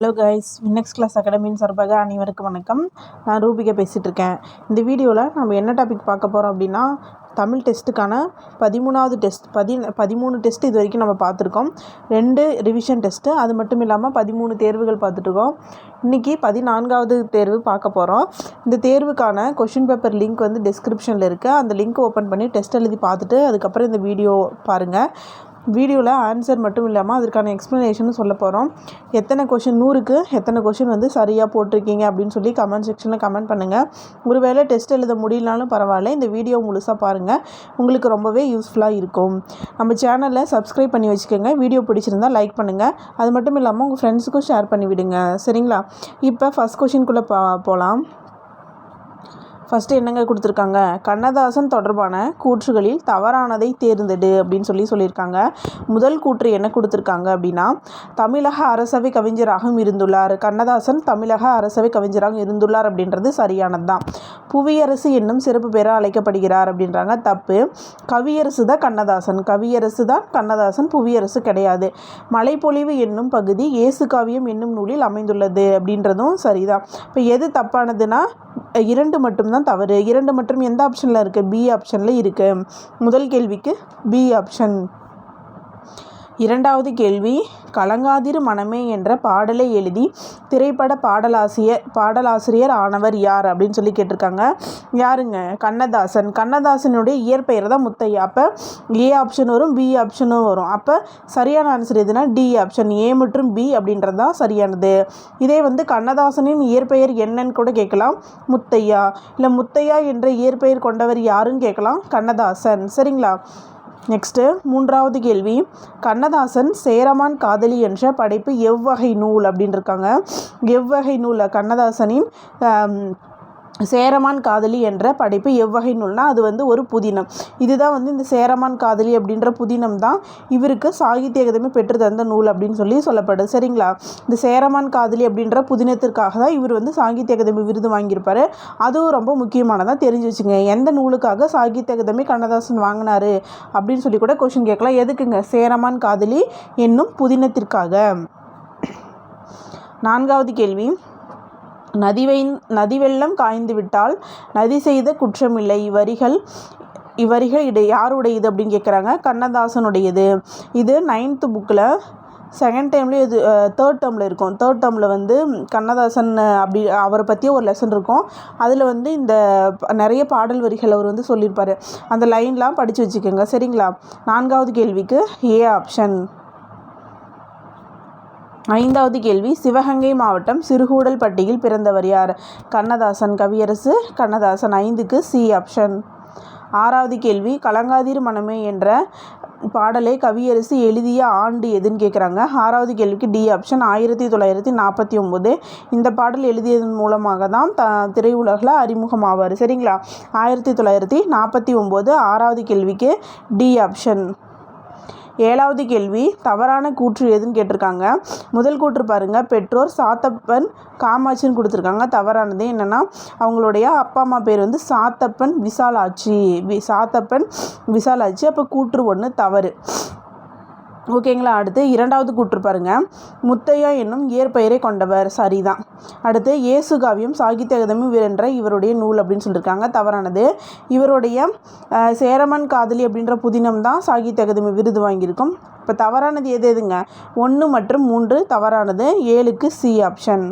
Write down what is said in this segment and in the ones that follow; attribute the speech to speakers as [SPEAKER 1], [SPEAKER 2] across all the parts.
[SPEAKER 1] Hello guys, வின்னெக்ஸ் class அகாடமியின் சார்பாக அனைவருக்கும் வணக்கம். நான் ரூபிகா பேசிகிட்டு இருக்கேன். இந்த வீடியோவில் நம்ம என்ன டாபிக் பார்க்க போகிறோம் அப்படின்னா, தமிழ் டெஸ்ட்டுக்கான 13வது டெஸ்ட் 13 டெஸ்ட் இது வரைக்கும் நம்ம பார்த்துருக்கோம். 2 ரிவிஷன் டெஸ்ட்டு, அது மட்டும் இல்லாமல் 13 தேர்வுகள் பார்த்துட்ருக்கோம். இன்றைக்கி 14வது தேர்வு பார்க்க போகிறோம். இந்த தேர்வுக்கான கொஷின் பேப்பர் லிங்க் வந்து டிஸ்கிரிப்ஷனில் இருக்குது. அந்த லிங்க் ஓப்பன் பண்ணி டெஸ்ட் எழுதி பார்த்துட்டு அதுக்கப்புறம் இந்த வீடியோ பாருங்கள். வீடியோவில் ஆன்சர் மட்டும் இல்லாமல் அதற்கான எக்ஸ்ப்ளனேஷனும் சொல்ல போகிறோம். எத்தனை கொஷின் 100க்கு எத்தனை கொஷின் வந்து சரியாக போட்டிருக்கீங்க அப்படின்னு சொல்லி கமெண்ட் செக்ஷனில் கமெண்ட் பண்ணுங்கள். ஒருவேளை டெஸ்ட் எழுத முடியலனாலும் பரவாயில்ல, இந்த வீடியோ முழுசாக பாருங்கள், உங்களுக்கு ரொம்பவே யூஸ்ஃபுல்லாக இருக்கும். நம்ம சேனலில் சப்ஸ்கிரைப் பண்ணி வச்சுக்கோங்க. வீடியோ பிடிச்சிருந்தால் லைக் பண்ணுங்கள். அது மட்டும் இல்லாமல் உங்கள் ஃப்ரெண்ட்ஸுக்கும் ஷேர் பண்ணி விடுங்க, சரிங்களா? இப்போ ஃபஸ்ட் கொஷின்குள்ளே போகலாம். ஃபஸ்ட்டு என்னங்க கொடுத்துருக்காங்க, கண்ணதாசன் தொடர்பான கூற்றுகளில் தவறானதை தேர்ந்தெடு அப்படின்னு சொல்லியிருக்காங்க. முதல் கூற்று என்ன கொடுத்துருக்காங்க அப்படின்னா, தமிழக அரசவை கவிஞராகவும் இருந்துள்ளார். கண்ணதாசன் தமிழக அரசவை கவிஞராக இருந்துள்ளார் அப்படின்றது சரியானது தான். புவியரசு என்னும் சிறப்பு பெற அழைக்கப்படுகிறார் அப்படின்றாங்க, தப்பு. கவியரசு தான் கண்ணதாசன், புவியரசு கிடையாது. மலைப்பொழிவு என்னும் பகுதி இயேசு காவியம் என்னும் நூலில் அமைந்துள்ளது அப்படின்றதும் சரிதான். இப்போ எது தப்பானதுன்னா 2 மட்டும்தான் தவறு. 2 மற்றும் எந்த ஆப்ஷனில் இருக்குது? பி ஆப்ஷனில் இருக்குது. முதல் கேள்விக்கு பி ஆப்ஷன். இரண்டாவது கேள்வி, கலங்காதிரு மனமே என்ற பாடலை எழுதி திரைப்பட பாடலாசிரியர் ஆனவர் யார் அப்படின்னு கேட்டிருக்காங்க. யாருங்க? கண்ணதாசன். கண்ணதாசனுடைய இயற்பெயர் தான் முத்தையா. அப்போ ஏ ஆப்ஷன் வரும், பி ஆப்ஷனும் வரும். அப்போ சரியான ஆன்சர் எதுனா டி ஆப்ஷன், ஏ மற்றும் பி அப்படின்றது தான் சரியானது. இதே வந்து கண்ணதாசனின் இயற்பெயர் என்னன்னு கூட கேட்கலாம், முத்தையா. இல்லை முத்தையா என்ற இயற்பெயர் கொண்டவர் யாருன்னு கேட்கலாம், கண்ணதாசன், சரிங்களா? நெக்ஸ்ட்டு மூன்றாவது கேள்வி, கண்ணதாசன் சேரமான் காதலி என்ற படைப்பு எவ்வகை நூல் அப்படின்னு இருக்காங்க. எவ்வகை நூல்? கண்ணதாசனின் சேரமான் காதலி என்ற படைப்பு எவ்வகை நூல்னால் அது வந்து ஒரு புதினம். இதுதான் வந்து இந்த சேரமான் காதலி அப்படின்ற புதினம் தான் இவருக்கு சாகித்ய அகாதமி பெற்று தந்த நூல் அப்படின்னு சொல்லப்படுது, சரிங்களா? இந்த சேரமான் காதலி அப்படின்ற புதினத்திற்காக தான் இவர் வந்து சாகித்ய அகாதமி விருது வாங்கியிருப்பார். அதுவும் ரொம்ப முக்கியமானதாக தெரிஞ்சு வச்சுங்க. எந்த நூலுக்காக சாகித்ய அகாதமி கண்ணதாசன் வாங்கினார் அப்படின்னு கூட கொஷின் கேட்கலாம். எதுக்குங்க? சேரமான் காதலி என்னும் புதினத்திற்காக. நான்காவது கேள்வி, நதி வெள்ளம் காய்ந்து விட்டால் நதி செய்த குற்றமில்லை. இவ்வரிகள் யாருடையது அப்படின்னு கேட்குறாங்க. கண்ணதாசனுடையது. இது 9th புக்கில் 2nd டேர்ம்லேயும் இது 3rd டேர்மில் இருக்கும். 3rd டேர்மில் வந்து கண்ணதாசன் அப்படி அவரை பற்றிய ஒரு லெசன் இருக்கும். அதில் வந்து இந்த நிறைய பாடல் வரிகள் அவர் வந்து சொல்லியிருப்பார். அந்த லைன்லாம் படித்து வச்சுக்கோங்க, சரிங்களா? நான்காவது கேள்விக்கு ஏ ஆப்ஷன். ஐந்தாவது கேள்வி, சிவகங்கை மாவட்டம் சிறுகூடல்பட்டியில் பிறந்தவர் யார்? கண்ணதாசன். கவியரசு கண்ணதாசன். 5க்கு சி ஆப்ஷன். ஆறாவது கேள்வி, கலங்காதிரு மனமே என்ற பாடலை கவியரசு எழுதிய ஆண்டு எதுன்னு கேட்குறாங்க. ஆறாவது கேள்விக்கு டி ஆப்ஷன், 1949. இந்த பாடல் எழுதியதன் மூலமாக தான் திரையுலகில் அறிமுகமாவார், சரிங்களா? 1949. ஆறாவது கேள்விக்கு டி ஆப்ஷன். ஏழாவது கேள்வி, தவறான கூற்று எதுன்னு கேட்டிருக்காங்க. முதல் கூற்று பாருங்கள், பெற்றோர் சாத்தப்பன் காமாட்சின்னு கொடுத்துருக்காங்க. தவறானது. என்னென்னா அவங்களுடைய அப்பா அம்மா பேர் வந்து சாத்தப்பன் விசாலாட்சி. அப்போ கூற்று 1 தவறு, ஓகேங்களா? அடுத்து இரண்டாவது கூற்று பாருங்கள், முத்தையா என்னும் இயற்பெயரை கொண்டவர், சரிதான். அடுத்து இயேசு காவியம் சாகித்ய அகாதமி வென்ற இவருடைய நூல் அப்படின்னு சொல்லியிருக்காங்க. தவறானது. இவருடைய சேரமான் காதலி அப்படின்ற புதினம் தான் சாகித்ய அகாதமி விருது வாங்கியிருக்கும். இப்போ தவறானது எதுங்க? 1 மற்றும் 3 தவறானது. 7க்கு சி ஆப்ஷன்.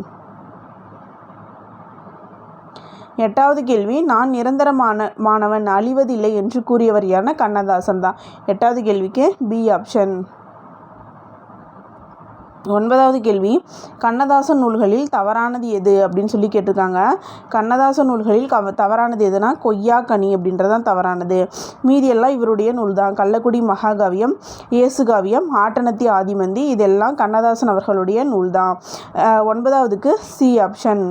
[SPEAKER 1] எட்டாவது கேள்வி, நான் நிரந்தரமானவன் அழிவதில்லை என்று கூறியவர் யாருன்னா கண்ணதாசன் தான். 8வது கேள்விக்கு பி ஆப்ஷன். 9வது கேள்வி, கண்ணதாசன் நூல்களில் தவறானது எது அப்படின்னு கேட்டிருக்காங்க. கண்ணதாசன் நூல்களில் தவறானது எதுனா கொய்யாக்கனி அப்படின்றதான் தவறானது. மீதியெல்லாம் இவருடைய நூல் தான். கள்ளக்குடி மகாகாவியம், இயேசு காவியம், ஆட்டனத்தி ஆதிமந்தி இதெல்லாம் கண்ணதாசன் அவர்களுடைய நூல் தான். 9வதுக்கு சி ஆப்ஷன்.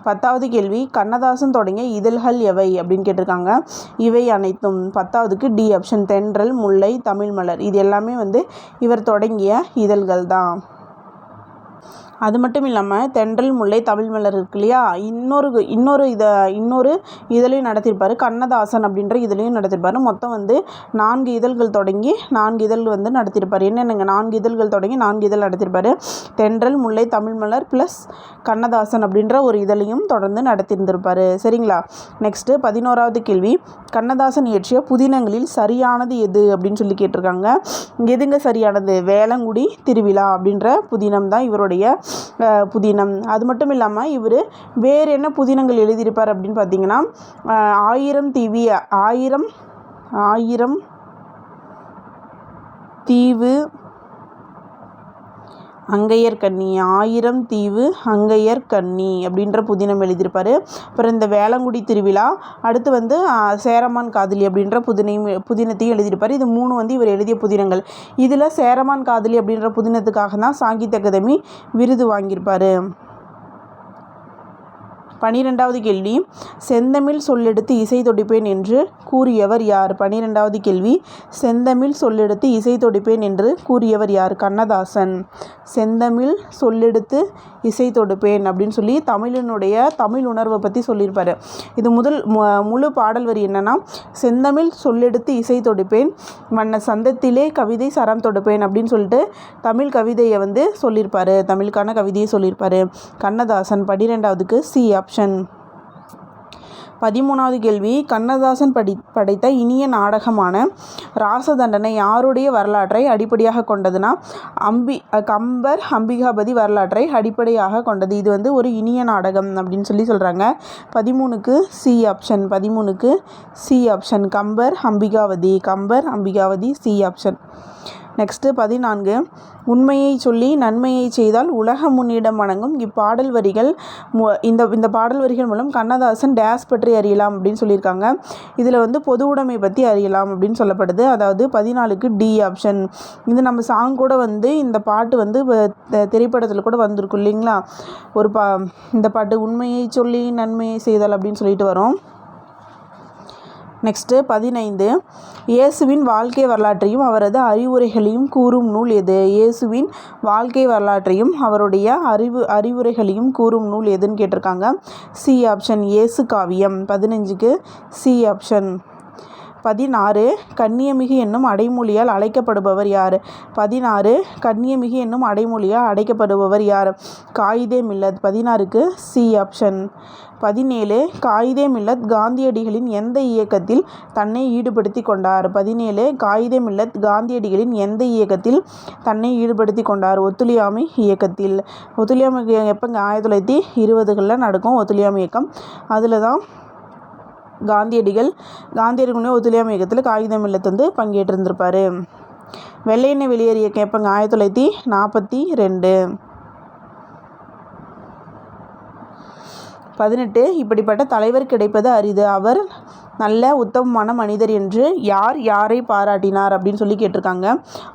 [SPEAKER 1] 10வது கேள்வி, கண்ணதாசன் தொடங்கிய இதழ்கள் எவை அப்படின்னு கேட்டிருக்காங்க. இவை அனைத்தும். 10வதுக்கு டி ஆப்ஷன், தென்றல், முல்லை, தமிழ் மலர் இது எல்லாமே வந்து இவர் தொடங்கிய இதழ்கள் தான். அது மட்டும் இல்லாமல் தென்றல் முல்லை தமிழ் மலர் இருக்கு இல்லையா, இன்னொரு இதழையும் நடத்தியிருப்பார். கண்ணதாசன் அப்படின்ற இதழையும் நடத்தியிருப்பார். மொத்தம் 4 இதழ்கள் தொடங்கி 4 இதழ் நடத்தியிருப்பார். என்னென்னங்க 4 இதழ்கள் தொடங்கி 4 இதழ் நடத்தியிருப்பார். தென்றல் முல்லை தமிழ் மலர் ப்ளஸ் கண்ணதாசன் அப்படின்ற ஒரு இதழையும் தொடர்ந்து நடத்தியிருந்திருப்பார். சரிங்களா. நெக்ஸ்ட்டு 11வது கேள்வி, கண்ணதாசன் இயற்றிய புதினங்களில் சரியானது எது அப்படின்னு சொல்லி கேட்டிருக்காங்க. எதுங்க சரியானது? வேளங்குடி திருவிழா அப்படின்ற புதினம் தான் இவருடைய புதினம். அது மட்டும் இல்லாமல் இவர் வேறு என்ன புதினங்கள் எழுதியிருப்பார் அப்படின்னு பார்த்தீங்கன்னா, ஆயிரம் தீவு அங்கையர்கண்ணி, 1000 தீவு அங்கையர்கண்ணி அப்படின்ற புதினம் எழுதியிருப்பார். அப்புறம் இந்த வேளங்குடி திருவிழா, அடுத்து சேரமான் காதலி அப்படின்ற புதினத்தையும் எழுதியிருப்பார். இது 3 இவர் எழுதிய புதினங்கள். இதில் சேரமான் காதலி அப்படின்ற புதினத்துக்காக தான் சாகித்ய அகாதமி விருது வாங்கியிருப்பார். 12வது கேள்வி, செந்தமிழ் சொல்லெடுத்து இசை தொடிப்பேன் என்று கூறியவர் யார்? 12வது கேள்வி, செந்தமிழ் சொல்லெடுத்து இசை தொடிப்பேன் என்று கூறியவர் யார்? கண்ணதாசன். செந்தமிழ் சொல்லெடுத்து இசை தொடுப்பேன் அப்படின்னு சொல்லி தமிழ் உணர்வை பற்றி சொல்லியிருப்பார். இது முழு பாடல் வரி என்னென்னா, செந்தமிழ் சொல்லெடுத்து இசை தொடுப்பேன், வண்ண சந்தத்திலே கவிதை சரம் தொடுப்பேன் அப்படின்னு சொல்லிட்டு தமிழ் கவிதையை சொல்லியிருப்பார். தமிழுக்கான கவிதையை சொல்லியிருப்பார் கண்ணதாசன். 12வதுக்கு சி ஆப்ஷன். 13வது கேள்வி, கண்ணதாசன் படைத்த இனிய நாடகமான ராசதண்டனை யாருடைய வரலாற்றை அடிப்படையாக கொண்டதுன்னா, கம்பர் அம்பிகாபதி வரலாற்றை அடிப்படையாக கொண்டது. இது ஒரு இனிய நாடகம் அப்படின்னு சொல்கிறாங்க. 13க்கு சி ஆப்ஷன். 13க்கு C option. Kambar Ambikapathi C option. Next 14, உண்மையை சொல்லி நன்மையை செய்தால் உலகம் முன்னிடம் வணங்கும் இப்பாடல் வரிகள் இந்த பாடல் வரிகள் மூலம் கண்ணதாசன் டேஸ் பற்றி அறியலாம் அப்படின்னு சொல்லியிருக்காங்க. இதில் பொது உடைமை பற்றி அறியலாம் அப்படின்னு சொல்லப்படுது. அதாவது 14க்கு டி ஆப்ஷன். இது நம்ம சாங் கூட இந்த பாட்டு திரைப்படத்தில் கூட வந்திருக்கும் இல்லைங்களா, இந்த பாட்டு உண்மையை சொல்லி நன்மையை செய்தால் அப்படின்னு சொல்லிட்டு வரும். நெக்ஸ்ட்டு 15, இயேசுவின் வாழ்க்கை வரலாற்றையும் அவரது அறிவுரைகளையும் கூறும் நூல் எது? இயேசுவின் வாழ்க்கை வரலாற்றையும் அவருடைய அறிவுரைகளையும் கூறும் நூல் எதுன்னு கேட்டிருக்காங்க. C option. இயேசு காவியம். 15க்கு சி ஆப்ஷன். 16, கன்னியமிகு என்னும் அடைமொழியால் அழைக்கப்படுபவர் யார்? 16, கன்னியமிகு என்னும் அடைமொழியால் அழைக்கப்படுபவர் யார்? காயிதே மில்லத். 16க்கு சி ஆப்ஷன். 17, காயிதே மில்லத் காந்தியடிகளின் எந்த இயக்கத்தில் தன்னை ஈடுபடுத்தி கொண்டார்? 17, காயிதே மில்லத் காந்தியடிகளின் எந்த இயக்கத்தில் தன்னை ஈடுபடுத்தி கொண்டார்? ஒத்துழையாமை இயக்கத்தில். ஒத்துழையாமை எப்போங்க? 1920களில் நடக்கும் ஒத்துழையாமை இயக்கம். அதில் தான் காந்தியடிகளுடைய ஒத்துழையாமை இயக்கத்தில் காகிதே மில்லத் பங்கேற்றிருந்திருப்பார். வெள்ளையனை வெளியேறிய இயக்கம் எப்போங்க? 1942. 18, இப்படிப்பட்ட தலைவர் கிடைப்பது அரிது, அவர் நல்ல உத்தமமான மனிதர் என்று யாரை பாராட்டினார் அப்படின்னு சொல்லி கேட்டிருக்காங்க.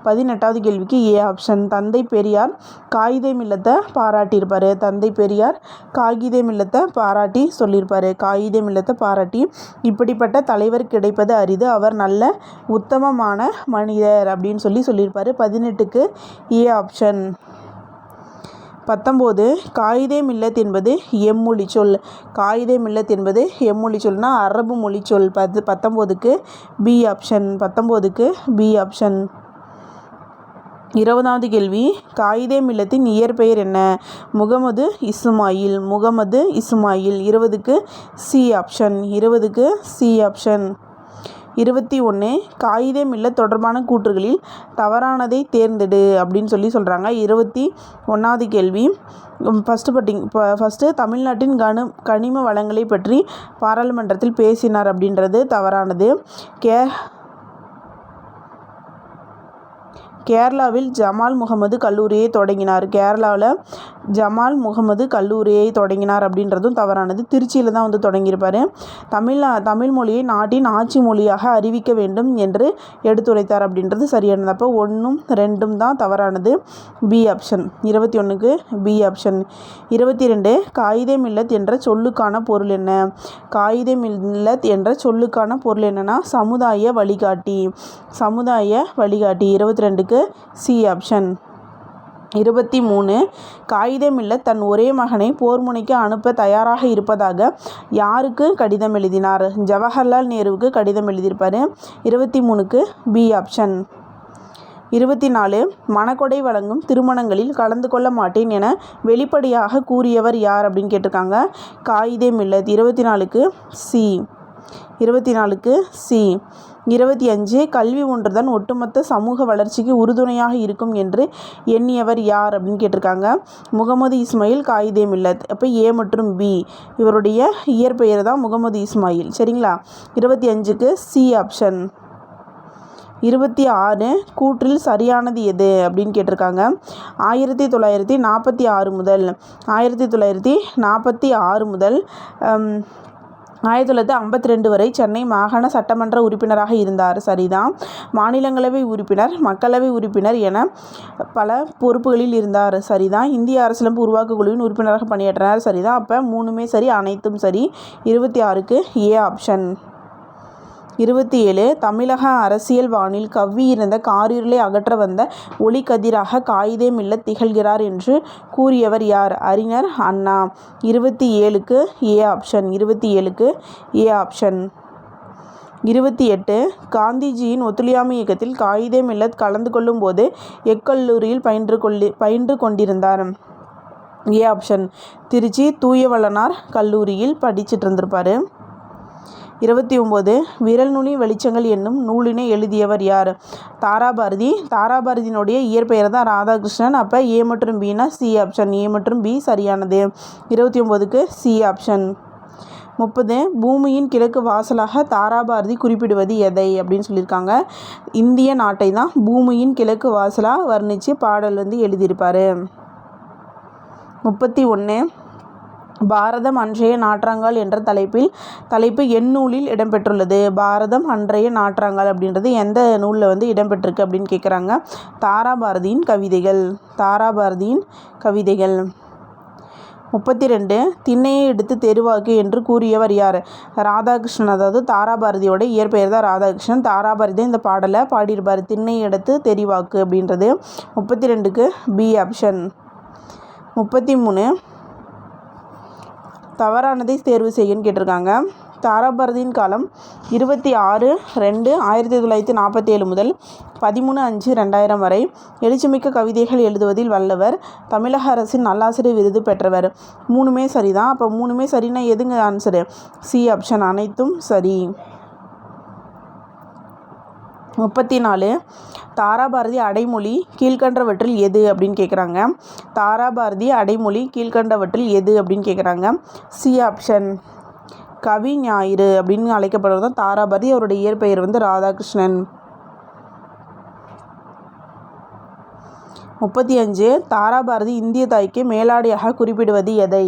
[SPEAKER 1] 18வது கேள்விக்கு ஏ ஆப்ஷன். தந்தை பெரியார் காகிதே மில்லத்தை பாராட்டியிருப்பார். தந்தை பெரியார் காகிதே மில்லத்தை பாராட்டி சொல்லியிருப்பார். காகிதே மில்லத்தை பாராட்டி, இப்படிப்பட்ட தலைவர் கிடைப்பது அரிது, அவர் நல்ல உத்தமமான மனிதர் அப்படின்னு சொல்லியிருப்பார். 18க்கு ஏ ஆப்ஷன். 19, காயிதே மில்லத் என்பது எம்மொழி சொல். காயிதே மில்லத் என்பது எம்மொழி சொல்னா அரபு மொழி சொல். 19க்கு பி ஆப்ஷன். 19க்கு பி ஆப்ஷன். 20வது கேள்வி, காயிதே மில்லத்தின் இயற்பெயர் என்ன? முகமது இஸ்மாயில். 20க்கு சி ஆப்ஷன். 20க்கு சி ஆப்ஷன். 21, காயிதே மில்லத் தொடர்பான கூற்றுகளில் தவறானதை தேர்ந்தெடு அப்படின்னு சொல்கிறாங்க. 21வது கேள்வி, ஃபஸ்ட்டு தமிழ்நாட்டின் கனிம வளங்களை பற்றி பாராளுமன்றத்தில் பேசினார் அப்படின்றது தவறானது. கேரளாவில் ஜமால் முகமது கல்லூரியை தொடங்கினார் அப்படின்றதும் தவறானது. திருச்சியில் தான் தொடங்கியிருப்பார். தமிழ் மொழியை நாட்டின் ஆட்சி மொழியாக அறிவிக்க வேண்டும் என்று எடுத்துரைத்தார் அப்படின்றது சரியானது. அப்போ 1ம் 2ம் தான் தவறானது. B option. 21க்கு பி ஆப்ஷன். 22, காயிதே மில்லத் என்ற சொல்லுக்கான பொருள் என்ன? காயிதே மில்லத் என்ற சொல்லுக்கான பொருள் என்னன்னா சமுதாய வழிகாட்டி. 22க்கு சி ஆப்ஷன். 23, காயிதே மில்லத் என்ற சொல்லுக்கான பொருள் என்ன? காயிதே மில்லத் என்ற சொல்லுக்கான பொருள் என்னன்னா சமுதாய வழிகாட்டி. சமுதாய வழிகாட்டி. 24, சி ஆப்ஷன். 25, காயிதே மில்லத் என்ற சொல்லுக்கான பொருள் என்னன்னா சமுதாய வழிகாட்டி. 26, காயிதே மில்லத் என்ற சொல்லுக்கான பொருள் என்னன்னா சமுதாய வழிகாட்டி. 23 காயிதே-மில்லத் தன் ஒரே மகனை போர் முனைக்கு அனுப்ப தயாராக இருப்பதாக யாருக்கு கடிதம் எழுதினார்? ஜவஹர்லால் நேருவுக்கு கடிதம் எழுதியிருப்பார். 23க்கு பி ஆப்ஷன். 24 மணக்கொடை வழங்கும் திருமணங்களில் கலந்து கொள்ள மாட்டேன் என வெளிப்படையாக கூறியவர் யார் அப்படின்னு கேட்டிருக்காங்க. காயிதே-மில்லத். 24க்கு சி. 24க்கு சி. 25 கல்வி ஒன்றுதான் ஒட்டுமொத்த சமூக வளர்ச்சிக்கு உறுதுணையாக இருக்கும் என்று எண்ணியவர் யார் அப்படின்னு கேட்டிருக்காங்க. முகமது இஸ்மாயில் காயிதே-மில்லத். அப்போ ஏ மற்றும் பி, இவருடைய இயற்பெயர் தான் முகமது இஸ்மாயில். சரிங்களா? 25க்கு சி ஆப்ஷன். 26 கூற்றில் சரியானது எது அப்படின்னு கேட்டிருக்காங்க. 1946 முதல் 1952 வரை சென்னை மாகாண சட்டமன்ற உறுப்பினராக இருந்தார். சரிதான். மாநிலங்களவை உறுப்பினர், மக்களவை உறுப்பினர் என பல பொறுப்புகளில் இருந்தார். சரிதான். இந்திய அரசியலமைப்பு உருவாக்க குழுவின் உறுப்பினராக பணியாற்றினார். சரிதான். அப்போ 3மே சரி, அனைத்தும் சரி. 26க்கு ஏ ஆப்ஷன். 27 தமிழக அரசியல் வானில் கவ்வியிருந்த காரிருளை அகற்ற வந்த ஒளிக்கதிராக காயிதே-மில்லத் திகழ்கிறார் என்று கூறியவர் யார்? அறிஞர் அண்ணா. 27க்கு ஏ ஆப்ஷன். 27க்கு A option. 28 காந்திஜியின் ஒத்துழையாமை இயக்கத்தில் காயிதே-மில்லத் கலந்து கொள்ளும் போது எக்கல்லூரியில் பயின்று கொண்டிருந்தார்? A option. திருச்சி தூய வளனார் கல்லூரியில் படிச்சுட்டு இருந்திருப்பார். 29 விரல் நுனி வெளிச்சங்கள் என்னும் நூலினை எழுதியவர் யார்? தாராபாரதி. தாராபாரதியினுடைய இயற்பெயர் தான் ராதாகிருஷ்ணன். அப்போ ஏ மற்றும் பினா சி ஆப்ஷன். ஏ மற்றும் பி சரியானது. 29க்கு சி ஆப்ஷன். 30 பூமியின் கிழக்கு வாசலாக தாராபாரதி குறிப்பிடுவது எதை அப்படின்னு சொல்லியிருக்காங்க. இந்திய நாட்டை தான் பூமியின் கிழக்கு வாசலாக வர்ணித்து பாடல் எழுதியிருப்பார். 31 பாரதம் அன்றைய நாற்றாங்கால் என்ற தலைப்பு எந்நூலில் இடம்பெற்றுள்ளது? பாரதம் அன்றைய நாற்றாங்கால் அப்படின்றது எந்த நூலில் இடம்பெற்றிருக்கு அப்படின்னு கேட்குறாங்க. தாராபாரதியின் கவிதைகள். தாராபாரதியின் கவிதைகள். 32 திண்ணையை எடுத்து தெருவாக்கு என்று கூறியவர் யார்? ராதாகிருஷ்ணன். அதாவது தாராபாரதியோட இயற்பெயர் தான் ராதாகிருஷ்ணன். தாராபாரதி இந்த பாடலை பாடியிருப்பார். திண்ணையை எடுத்து தெரிவாக்கு அப்படின்றது. 32க்கு பி ஆப்ஷன். 33 தவறானதை தேர்வு செய்யன்னு கேட்டிருக்காங்க. தாராபாரதியின் காலம் 26/2/1947 முதல் 13/5/2000 வரை. எழுச்சிமிக்க கவிதைகள் எழுதுவதில் வல்லவர். தமிழக அரசின் நல்லாசிரியர் விருது பெற்றவர். 3மே சரிதான். அப்போ 3மே சரின்னா எதுங்க ஆன்சரு? C option. அனைத்தும் சரி. 34 தாராபாரதி அடைமொழி கீழ்கண்டவற்றில் எது அப்படின்னு கேட்குறாங்க. தாராபாரதி அடைமொழி கீழ்கண்டவற்றில் எது அப்படின்னு கேட்குறாங்க. C option. கவி ஞாயிறு அப்படின்னு அழைக்கப்படுவது தான் தாராபாரதி. அவருடைய இயற்பெயர் ராதாகிருஷ்ணன். 35 தாராபாரதி இந்திய தாய்க்கு மேலாடையாக குறிப்பிடுவது எதை?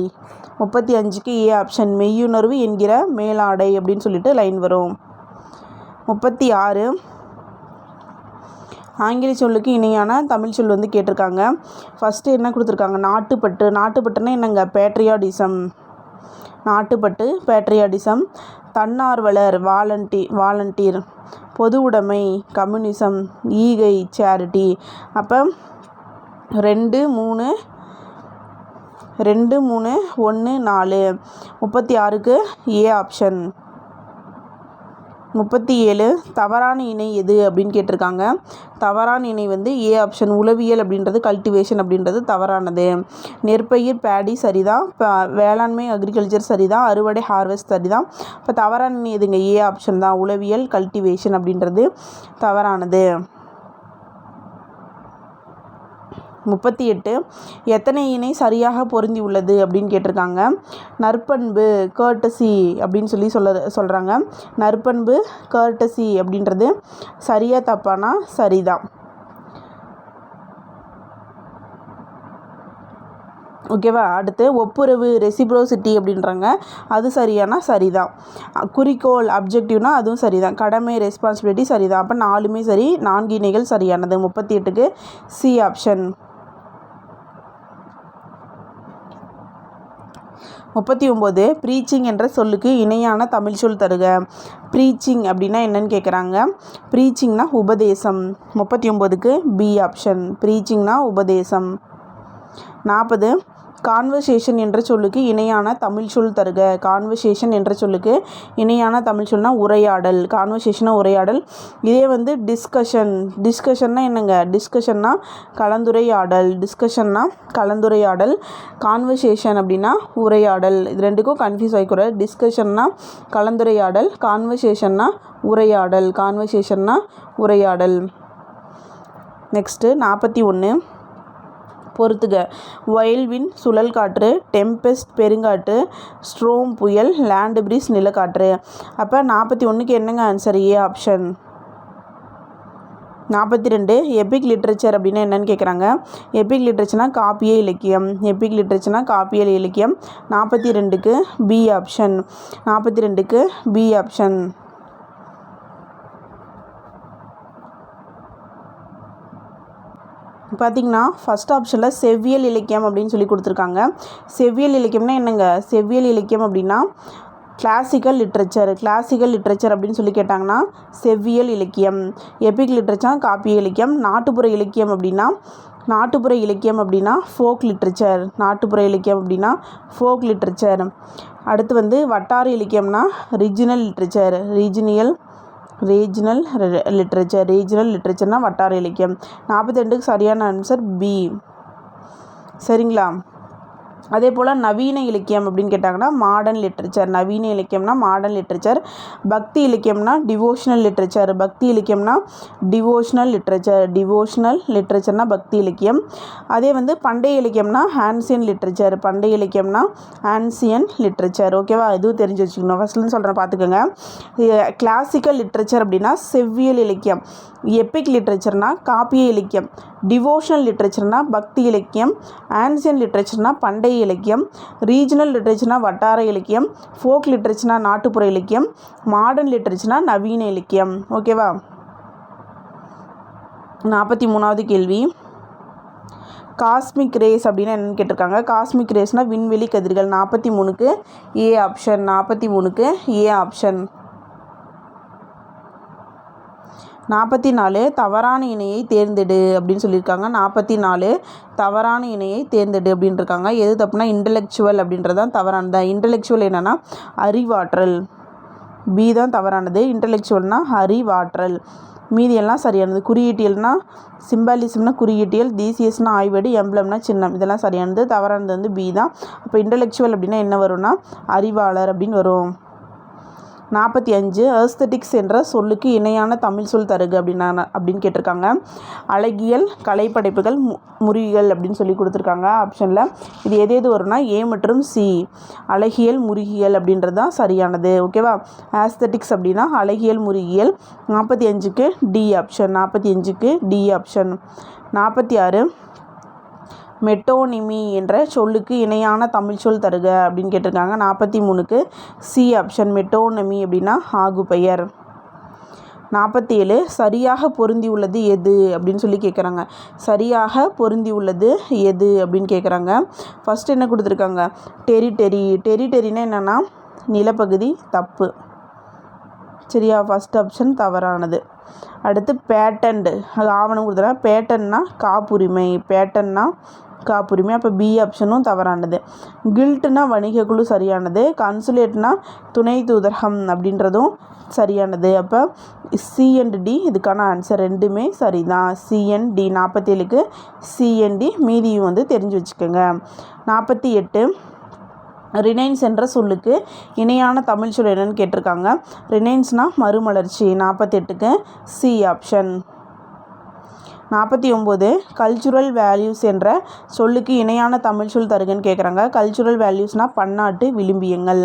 [SPEAKER 1] 35க்கு ஏ ஆப்ஷன். மெய்யுணர்வு என்கிற மேலாடை அப்படின்னு சொல்லிட்டு லைன் வரும். 36 ஆங்கில சொல்லுக்கு இணையான தமிழ் சொல் கேட்டிருக்காங்க. ஃபஸ்ட்டு என்ன கொடுத்துருக்காங்க? நாட்டுப்பற்று. நாட்டுப்பற்றுனா என்னங்க? பேட்ரியாட்டிசம். நாட்டுப்பற்று பேட்ரியாட்டிசம். தன்னார்வலர் வாலண்டீர். பொது உடைமை கம்யூனிசம். ஈகை சேரிட்டி. அப்போ 2 3 1 4. 36க்கு ஏ ஆப்ஷன். 37 தவறான இணை எது அப்படின்னு கேட்டிருக்காங்க. தவறான இணை ஏ ஆப்ஷன். உளவியல் அப்படின்றது கல்டிவேஷன் அப்படின்றது தவறானது. நெற்பயிர் பேடி சரிதான். வேளாண்மை அக்ரிகல்ச்சர் சரிதான். அறுவடை ஹார்வெஸ்ட் சரிதான். இப்போ தவறான இணை எதுங்க? ஏ ஆப்ஷன் தான். உளவியல் கல்டிவேஷன் அப்படின்றது தவறானது. 38 எத்தனை இணை சரியாக பொருந்தி உள்ளது அப்படின்னு கேட்டிருக்காங்க. நற்பண்பு கர்ட்டசி அப்படின்னு சொல்கிறாங்க. நற்பண்பு கர்ட்டசி அப்படின்றது சரியா தப்பானா? சரிதான். ஓகேவா? அடுத்து ஒப்புரவு ரெசிப்ரோசிட்டி அப்படின்றாங்க. அது சரியானா? சரிதான். குறிக்கோள் அப்ஜெக்டிவ்னா அதுவும் சரிதான். கடமை ரெஸ்பான்சிபிலிட்டி சரிதான். அப்போ 4மே சரி. 4 இணைகள் சரியானது. 38க்கு சி ஆப்ஷன். 39 ப்ரீச்சிங் என்ற சொல்லுக்கு இணையான தமிழ் சொல் தருக. ப்ரீச்சிங் அப்படின்னா என்னன்னு கேட்குறாங்க. ப்ரீச்சிங்னா உபதேசம். 39க்கு பி ஆப்ஷன். ப்ரீச்சிங்னா உபதேசம். 40 கான்வர்சேஷன் என்ற சொல்லுக்கு இணையான தமிழ் சொல் தருக. கான்வர்சேஷன் என்ற சொல்லுக்கு இணையான தமிழ் சொல்னா உரையாடல். கான்வர்சேஷனா உரையாடல். இதே வந்து டிஸ்கஷன்னா என்னங்க? டிஸ்கஷன்னா கலந்துரையாடல். டிஸ்கஷன்னா கலந்துரையாடல். கான்வர்சேஷன் அப்படின்னா உரையாடல். இது ரெண்டுக்கும் கன்ஃபியூஸ் ஆகிக்கூடாது. டிஸ்கஷன்னா கலந்துரையாடல், கான்வர்சேஷன்னா உரையாடல். கான்வர்சேஷன்னா உரையாடல். நெக்ஸ்ட்டு 41 பொறுத்துக. வயல்வின் சுழல் காற்று, டெம்பெஸ்ட் பெருங்காற்று, ஸ்ட்ரோம் புயல், லேண்ட் பிரீஸ் நிலக்காற்று. அப்போ 41க்கு என்னங்க answer? A option. 42 Epic literature அப்படின்னா என்னன்னு கேட்குறாங்க. எபிக் லிட்ரேச்சர்னா காப்பிய இலக்கியம். எபிக் லிட்ரேச்சர்னா காப்பிய இலக்கியம். 42க்கு பி ஆப்ஷன். 42க்கு பி ஆப்ஷன். பார்த்திங்கன்னா ஃபஸ்ட் ஆப்ஷனில் செவ்வியல் இலக்கியம் அப்படின்னு சொல்லி கொடுத்துருக்காங்க. செவ்வியல் இலக்கியம்னா என்னங்க? செவ்வியல் இலக்கியம் அப்படின்னா கிளாசிக்கல் லிட்ரேச்சர். கிளாசிக்கல் லிட்ரேச்சர் அப்படின்னு சொல்லி கேட்டாங்கன்னா செவ்வியல் இலக்கியம். எபிக் லிட்ரேச்சர் காப்பிய இலக்கியம். நாட்டுப்புற இலக்கியம் அப்படின்னா ஃபோக் லிட்ரேச்சர். நாட்டுப்புற இலக்கியம் அப்படின்னா ஃபோக் லிட்ரேச்சர். அடுத்து வந்து வட்டார இலக்கியம்னா ரீஜினல் லிட்ரேச்சர். ரீஜினல் லிட்ரேச்சர்னால் வட்டார இலக்கியம். 42க்கு சரியான ஆன்சர் பி. சரிங்களா? அதே போல் நவீன இலக்கியம் அப்படின்னு கேட்டாங்கன்னா மாடர்ன் லிட்ரேச்சர். நவீன இலக்கியம்னா மாடர்ன் லிட்ரேச்சர். பக்தி இலக்கியம்னா டிவோஷனல் லிட்ரேச்சர். பக்தி இலக்கியம்னா டிவோஷனல் லிட்ரேச்சர்னா பக்தி இலக்கியம். அதே வந்து பண்டைய இலக்கியம்னா ஆன்சியன் லிட்ரேச்சர். ஓகேவா? இதுவும் தெரிஞ்சு வச்சுக்கணும். ஃபஸ்ட்லேருந்து சொல்கிறேன் பார்த்துக்கோங்க. கிளாசிக்கல் லிட்ரேச்சர் அப்படின்னா செவ்வியல் இலக்கியம். எபிக் லிட்ரேச்சர்னா காப்பிய இலக்கியம். டிவோஷனல் லிட்ரேச்சர்னா பக்தி இலக்கியம். ஆன்சியன் லிட்ரேச்சர்னா பண்டைய இலக்கியம். ரீஜனல் லிட்ரேச்சர்னா வட்டார இலக்கியம். ஃபோக் லிட்ரேச்சர்னா நாட்டுப்புற இலக்கியம். மாடர்ன் லிட்ரேச்சர்னா நவீன இலக்கியம். ஓகேவா? 43வது கேள்வி. காஸ்மிக் ரேஸ் அப்படின்னா என்னென்னு கேட்டிருக்காங்க. காஸ்மிக் ரேஸ்னால் விண்வெளி கதிர்கள். 43க்கு ஏ ஆப்ஷன். 43க்கு A option. 44 தவறான இணையை தேர்ந்தெடு அப்படின்னு சொல்லியிருக்காங்க. 44 தவறான இணையை தேர்ந்தெடு அப்படின்னு இருக்காங்க. எது தப்புனா இன்டலெக்சுவல் அப்படின்றதான் தவறானது. இன்டலெக்சுவல் என்னென்னா அறிவாற்றல். பி தான் தவறானது. இன்டலெக்சுவல்னால் அறிவாற்றல். மீதியெல்லாம் சரியானது. குறியீட்டியல்னா சிம்பாலிசம்னா குறியீட்டியல். டிசிஎஸ்னா ஆய்வேடு. எம்ப்ளம்னா சின்னம். இதெல்லாம் சரியானது. தவறானது வந்து பி தான். அப்போ இன்டலெக்சுவல் அப்படின்னா என்ன வரும்னா அறிவாளர் அப்படின்னு வரும். 45 ஏஸ்தட்டிக்ஸ் என்ற சொல்லுக்கு இணையான தமிழ் சொல் தருக அப்படின்னு கேட்டிருக்காங்க. அழகியல், கலைப்படைப்புகள், முறிகள் அப்படின்னு சொல்லி கொடுத்துருக்காங்க ஆப்ஷனில். இது எது வரும்னா ஏ மற்றும் சி. அழகியல், முறிகியல் அப்படின்றது தான் சரியானது. ஓகேவா? ஏஸ்தட்டிக்ஸ் அப்படின்னா அழகியல், முறிகியல். 45க்கு டி ஆப்ஷன். 45க்கு டி ஆப்ஷன். 46 மெட்டோனிமி என்ற சொல்லுக்கு இணையான தமிழ் சொல் தருக அப்படின்னு கேட்டிருக்காங்க. 43க்கு சி ஆப்ஷன். மெட்டோனமி அப்படின்னா ஆகுபெயர். 47 சரியாக பொருந்தி உள்ளது எது அப்படின்னு சொல்லி கேட்குறாங்க. சரியாக பொருந்தி உள்ளது எது அப்படின்னு கேட்குறாங்க. ஃபஸ்ட்டு என்ன கொடுத்துருக்காங்க? டெரிட்டரினா என்னென்னா நிலப்பகுதி. தப்பு. சரியா? ஃபஸ்ட் ஆப்ஷன் தவறானது. அடுத்து பேட்டன்ட். அது ஆவணம் கொடுத்துருக்காங்க. பேட்டன்னா காப்புரிமை. அப்போ பி ஆப்ஷனும் தவறானது. கில்ட்னா வணிக குழு சரியானது. கன்சுலேட்னா துணை தூதரகம் அப்படின்றதும் சரியானது. அப்போ சிஎன்டி இதுக்கான ஆன்சர் ரெண்டுமே சரிதான். சிஎன்டி. 47க்கு சிஎன்டி. மீதியும் வந்து தெரிஞ்சு வச்சுக்கோங்க. 48 ரினைன்ஸ் என்ற சொல்லுக்கு இணையான தமிழ் சொல் என்னன்னு கேட்டிருக்காங்க. ரினைன்ஸ்னால் மறுமலர்ச்சி. 48க்கு சி ஆப்ஷன். 49 கல்ச்சுரல் வேல்யூஸ் என்ற சொல்லுக்கு இணையான தமிழ் சொல் தருகன்னு கேட்குறாங்க. கல்ச்சுரல் வேல்யூஸ்னால் பன்னாட்டு விழுமியங்கள்.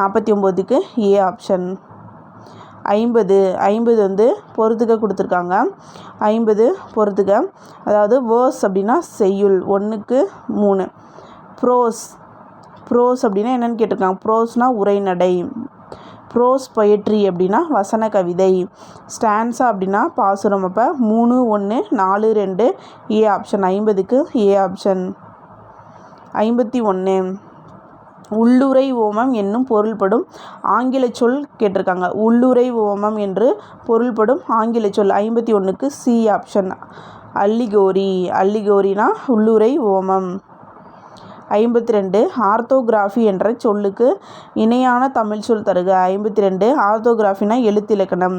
[SPEAKER 1] 49க்கு ஏ ஆப்ஷன். 50 வந்து பொறுத்துக்க கொடுத்துருக்காங்க. 50 பொறுத்துக்க. அதாவது வேர்ஸ் அப்படின்னா செய்யுள். 1க்கு 3. ப்ரோஸ் அப்படின்னா என்னென்னு கேட்டிருக்காங்க. ப்ரோஸ்னால் உரைநடை. ப்ரோஸ் பொயட்ரி அப்படின்னா வசன கவிதை. ஸ்டான்ஸா அப்படின்னா பாசுரம். அப்போ 3, 1, 4, 2 ஏ ஆப்ஷன். 50க்கு A option. 51 உள்ளுரை ஓமம் என்னும் பொருள்படும் ஆங்கில சொல் கேட்டிருக்காங்க. உள்ளுரை ஓமம் என்று பொருள்படும் ஆங்கில சொல். 51க்கு சி ஆப்ஷன். அல்லிகோரி, அல்லிகோரினா உள்ளுரை ஓமம். 52 ஆர்த்தோகிராஃபி என்ற சொல்லுக்கு இணையான தமிழ் சொல் தருக. 52 ஆர்த்தோகிராஃபினா எழுத்திலக்கணம்.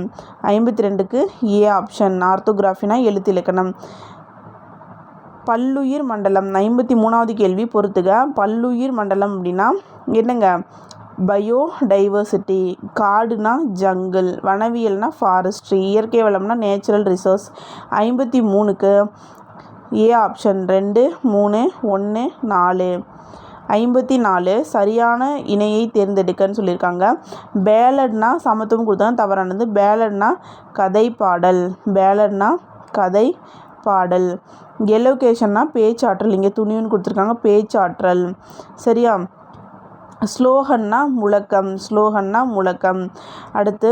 [SPEAKER 1] 52க்கு ஏ ஆப்ஷன், ஆர்த்தோகிராஃபினா எழுத்திலக்கணம். பல்லுயிர் மண்டலம் 53வது கேள்வி பொறுத்துக. பல்லுயிர் மண்டலம் அப்படின்னா என்னங்க? பயோடைவர்சிட்டி. காடுனா ஜங்கிள், வனவியல்னா ஃபாரஸ்ட்ரி, இயற்கை வளம்னா நேச்சுரல் ரிசோர்ஸ். 53க்கு ஏ ஆப்ஷன் 2, 3, 1, 4. 54 சரியான இணையை தேர்ந்தெடுக்கன்னு சொல்லியிருக்காங்க. பேலட்னா சமத்துவம் கொடுத்தாங்க, தவறானது. பேலட்னா கதை பாடல், பேலட்னா கதை பாடல். எலோகேஷன்னா பேச்சாற்றல், இங்கே துணிவுன்னு கொடுத்துருக்காங்க, பேச்சாற்றல். சரியா? ஸ்லோகன்னா முழக்கம், ஸ்லோகன்னா முழக்கம். அடுத்து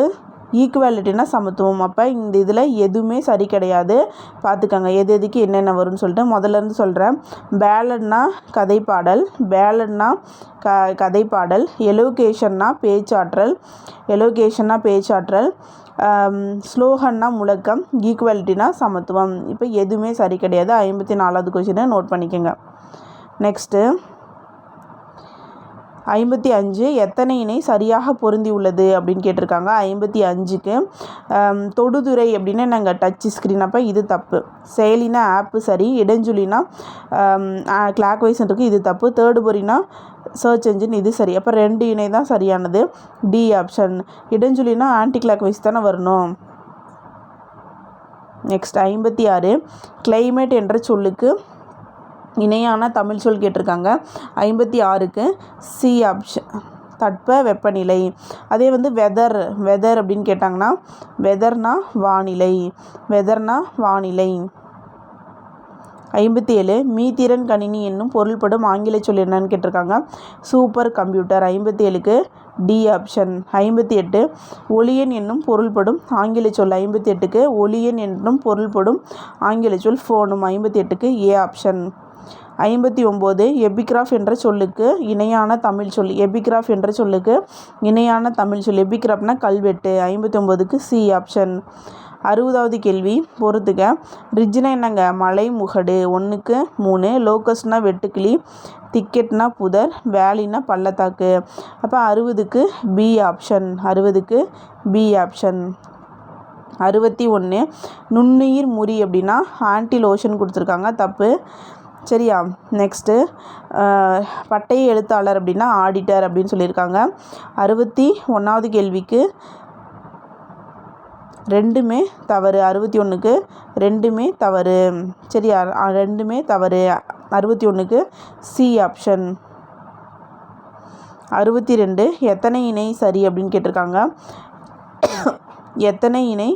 [SPEAKER 1] ஈக்குவாலிட்டினா சமத்துவம். அப்போ இந்த இதில் எதுவுமே சரி கிடையாது, பார்த்துக்கங்க எது எதுக்கு என்னென்ன வரும்னு சொல்லிட்டு. முதல்லேருந்து சொல்கிறேன். பேலட்னா கதைப்பாடல், பேலட்னா கதைப்பாடல். எலோகேஷன்னா பேச்சாற்றல், எலோகேஷன்னா பேச்சாற்றல். ஸ்லோகன்னா முழக்கம், ஈக்குவாலிட்டினா சமத்துவம். இப்போ எதுவுமே சரி கிடையாது. 54வது கொஸ்டினை நோட் பண்ணிக்கோங்க. நெக்ஸ்ட்டு 55 எத்தனை இணை சரியாக பொருந்தி உள்ளது அப்படின்னு கேட்டிருக்காங்க. 55க்கு தொடுதுறை அப்படின்னா நாங்கள் டச் ஸ்க்ரீன், அப்போ இது தப்பு. செயலினா ஆப்பு சரி, இடஞ்சுலினா கிளாக் வைஸ் இருக்குது, இது தப்பு. தேர்டு பொறினா சர்ச் என்ஜின், இது சரி. அப்போ 2 இணை தான் சரியானது, டி ஆப்ஷன். இடஞ்சுலினா ஆன்டி கிளாக் வைஸ் தானே வரணும். நெக்ஸ்ட் 56 கிளைமேட் என்ற சொல்லுக்கு இணையான தமிழ் சொல் கேட்டிருக்காங்க. 56க்கு சி ஆப்ஷன், தட்ப வெப்பநிலை. அதே வெதர், வெதர் அப்படின்னு கேட்டாங்கன்னா வெதர்னா வானிலை, வெதர்னா வானிலை. 57 மீத்திறன் கணினி என்னும் பொருள்படும் ஆங்கில சொல் என்னன்னு கேட்டிருக்காங்க. Super computer. 57க்கு டி ஆப்ஷன். 58 ஒளியன் என்னும் பொருள்படும் ஆங்கில சொல். 58க்கு ஒளியன் என்னும் பொருள்படும் ஆங்கில சொல் ஃபோனும். 58க்கு ஏ ஆப்ஷன். 59 எபிகிராஃப் என்ற சொல்லுக்கு இணையான தமிழ் சொல். எபிகிராஃப் என்ற சொல்லுக்கு இணையான தமிழ் சொல். எபிகிராஃப்னா கல்வெட்டு. 59க்கு சி ஆப்ஷன். 60வது கேள்வி பொறுத்துக. ரிட்ஜ்னா என்னங்க? மலை முகடு. 1க்கு 3. லோக்கஸ்ட்னா வெட்டுக்கிளி, திக்கெட்னா புதர், வேலினா பள்ளத்தாக்கு. அப்போ 60க்கு பி ஆப்ஷன், 60க்கு பி ஆப்ஷன். 61 நுண்ணுயிர் முறி அப்படின்னா ஆன்டிலோஷன் கொடுத்துருக்காங்க, தப்பு. சரியா? நெக்ஸ்ட்டு பட்டய எழுத்தாளர் அப்படின்னா ஆடிட்டர் அப்படின்னு சொல்லியிருக்காங்க. 61வது கேள்விக்கு ரெண்டுமே தவறு. 61க்கு ரெண்டுமே தவறு. சரியா? ரெண்டுமே தவறு. 61க்கு சி ஆப்ஷன். 62 எத்தனை இணை சரி அப்படின்னு கேட்டிருக்காங்க. எத்தனை இணை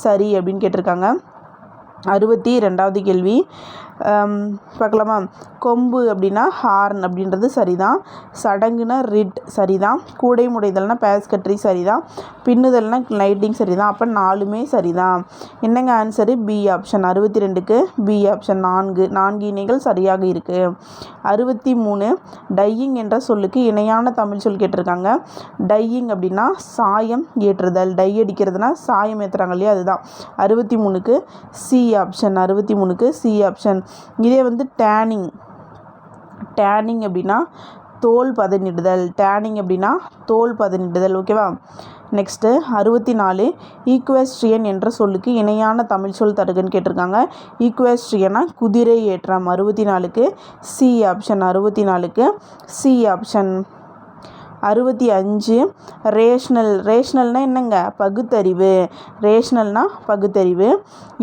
[SPEAKER 1] சரி அப்படின்னு கேட்டிருக்காங்க. 62வது கேள்வி பார்க்கலாமா? கொம்பு அப்படின்னா ஹார்ன் அப்படின்றது சரிதான். சடங்குனா ரிட் சரிதான். கூடை முடைதல்னா பேஸ்கட்ரி சரிதான். பின்னுதல்னா லைட்டிங் சரிதான். அப்போ 4மே சரிதான். என்னங்க ஆன்சரு? B option. 62க்கு பி ஆப்ஷன். 4 இணைகள் சரியாக இருக்குது. 63 டையிங் என்ற சொல்லுக்கு இணையான தமிழ் சொல் கேட்டிருக்காங்க. டையிங் அப்படின்னா சாயம் ஏற்றுதல். டை அடிக்கிறதுனா சாயம் ஏற்றுறாங்க இல்லையா, அதுதான். 63க்கு சி ஆப்ஷன். 63க்கு சி ஆப்ஷன். இதே டேனிங், டேனிங் அப்படின்னா தோல் பதனிடுதல். டேனிங் அப்படின்னா தோல் பதனிடுதல். ஓகேவா? நெக்ஸ்ட்டு 64 ஈக்குவேஸ்ட்ரியன் என்ற சொல்லுக்கு இணையான தமிழ் சொல் தருகன்னு கேட்டிருக்காங்க. ஈக்குவேஸ்ட்ரியனா குதிரை ஏற்றம். 64க்கு சி ஆப்ஷன். 64க்கு சி ஆப்ஷன். 65 ரேஷ்னல். ரேஷ்னல்னால் என்னங்க? பகுத்தறிவு. ரேஷ்னல்னா பகுத்தறிவு.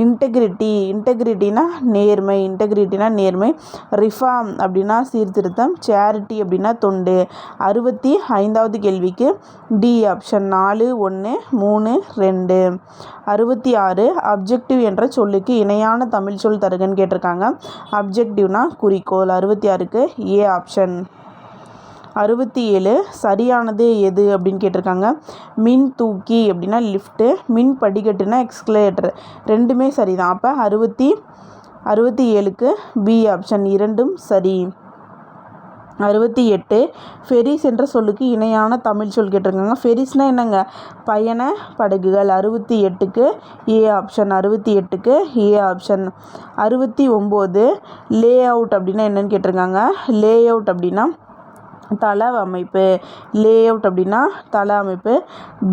[SPEAKER 1] இன்டெகிரிட்டி. இன்டெகிரிட்டினா நேர்மை. இன்டெகிரிட்டினா நேர்மை. ரிஃபார்ம் அப்படின்னா சீர்திருத்தம். சேரிட்டி அப்படின்னா தொண்டு. 65வது கேள்விக்கு டி ஆப்ஷன். 4, 1, 3, 2. 66 அப்ஜெக்டிவ் என்ற சொல்லுக்கு இணையான தமிழ் சொல் தருகன்னு கேட்டிருக்காங்க. அப்ஜெக்டிவ்னா குறிக்கோள். 66க்கு ஏ ஆப்ஷன். 67 சரியானது எது அப்படின்னு கேட்டிருக்காங்க. மின் தூக்கி அப்படின்னா லிஃப்ட்டு, மின் படிக்கட்டுனா எக்ஸ்கலேட்டர். ரெண்டுமே சரிதான். அப்போ 67க்கு பி ஆப்ஷன். இரண்டும் சரி. 68 ஃபெரிஸ் என்ற சொல்லுக்கு இணையான தமிழ் சொல் கேட்டிருக்காங்க. ஃபெரிஸ்னால் என்னங்க? பயண படகுகள். 68க்கு ஏ ஆப்ஷன். 68க்கு ஏ ஆப்ஷன். 69 லே அவுட் அப்படின்னா என்னன்னு கேட்டிருக்காங்க. லே அவுட் அப்படின்னா தள அமைப்பு. லே அவுட் அப்படின்னா தள அமைப்பு.